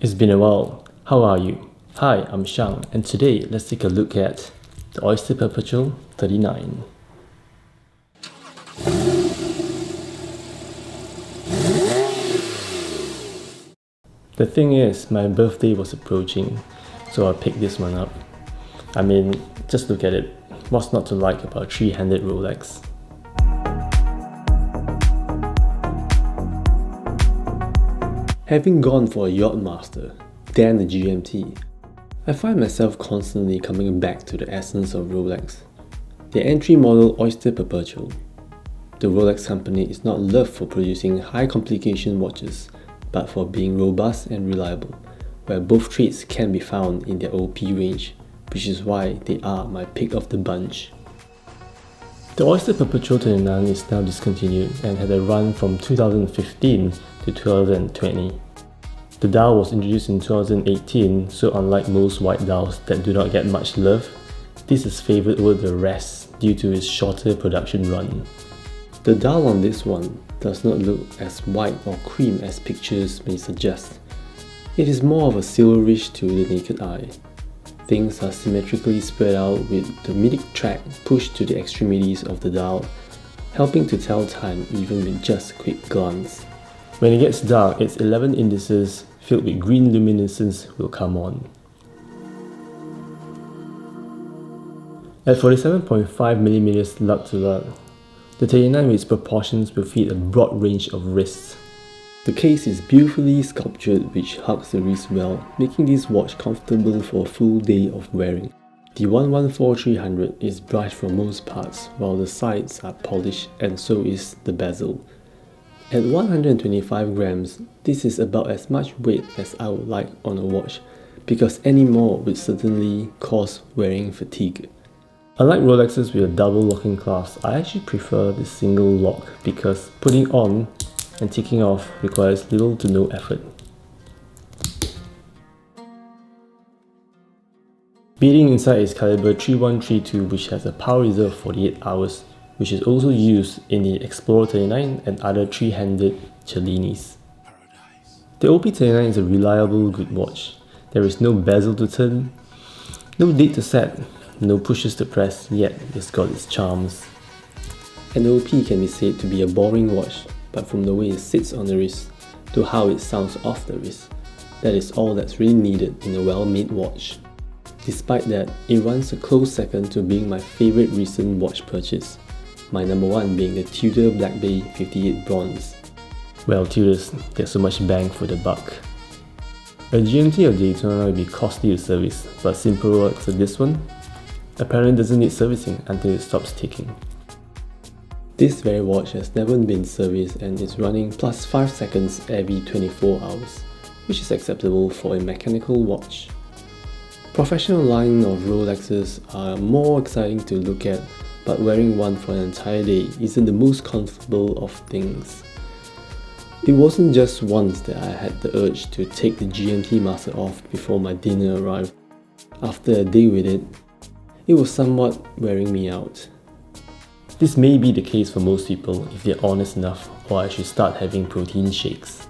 It's been a while. How are you? Hi, I'm Shang, and today let's take a look at the Oyster Perpetual 39. The thing is, my birthday was approaching, so I picked this one up. I mean, just look at it. What's not to like about a three-handed Rolex? Having gone for a Yachtmaster, then a GMT, I find myself constantly coming back to the essence of Rolex. The entry model Oyster Perpetual. The Rolex company is not loved for producing high complication watches, but for being robust and reliable, where both traits can be found in their OP range, which is why they are my pick of the bunch. The Oyster Perpetual 29 is now discontinued and had a run from 2015 to 2020. The dial was introduced in 2018, so unlike most white dials that do not get much love, this is favoured over the rest due to its shorter production run. The dial on this one does not look as white or cream as pictures may suggest. It is more of a silverish to the naked eye. Things are symmetrically spread out with the midic track pushed to the extremities of the dial, helping to tell time even with just a quick glance. When it gets dark, its 11 indices filled with green luminescence will come on. At 47.5mm lug to lug, the 39 with its proportions will feed a broad range of wrists. The case is beautifully sculptured which hugs the wrist well, making this watch comfortable for a full day of wearing. The 114-300 is brushed for most parts, while the sides are polished and so is the bezel. At 125 grams, this is about as much weight as I would like on a watch, because any more would certainly cause wearing fatigue. Unlike Rolexes with a double locking clasp, I actually prefer the single lock because putting on and taking off requires little to no effort. Beading inside is caliber 3132, which has a power reserve of 48 hours, which is also used in the Explorer 39 and other three-handed Cellinis. The OP39 is a reliable good watch. There is no bezel to turn, no date to set, no pushes to press, yet it's got its charms. An OP can be said to be a boring watch, but from the way it sits on the wrist to how it sounds off the wrist, that is all that's really needed in a well-made watch. Despite that, it runs a close second to being my favourite recent watch purchase, my number one being the Tudor Black Bay 58 Bronze. Well, Tudors get so much bang for the buck. A GMT or Daytona will be costly to service, but simple Rolex like this one apparently doesn't need servicing until it stops ticking. This very watch has never been serviced and is running plus 5 seconds every 24 hours, which is acceptable for a mechanical watch. Professional line of Rolexes are more exciting to look at, but wearing one for an entire day isn't the most comfortable of things. It wasn't just once that I had the urge to take the GMT master off before my dinner arrived. After a day with it, it was somewhat wearing me out. This may be the case for most people if they're honest enough, or I should start having protein shakes.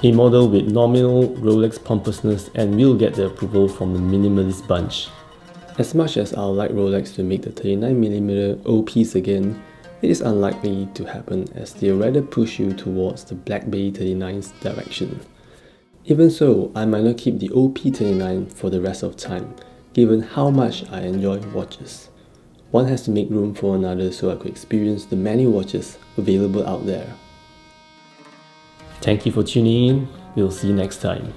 A model with nominal Rolex pompousness and will get the approval from the minimalist bunch. As much as I would like Rolex to make the 39mm OPs again, it is unlikely to happen as they'll rather push you towards the Black Bay 39's direction. Even so, I might not keep the OP39 for the rest of time, given how much I enjoy watches. One has to make room for another so I could experience the many watches available out there. Thank you for tuning in. We'll see you next time.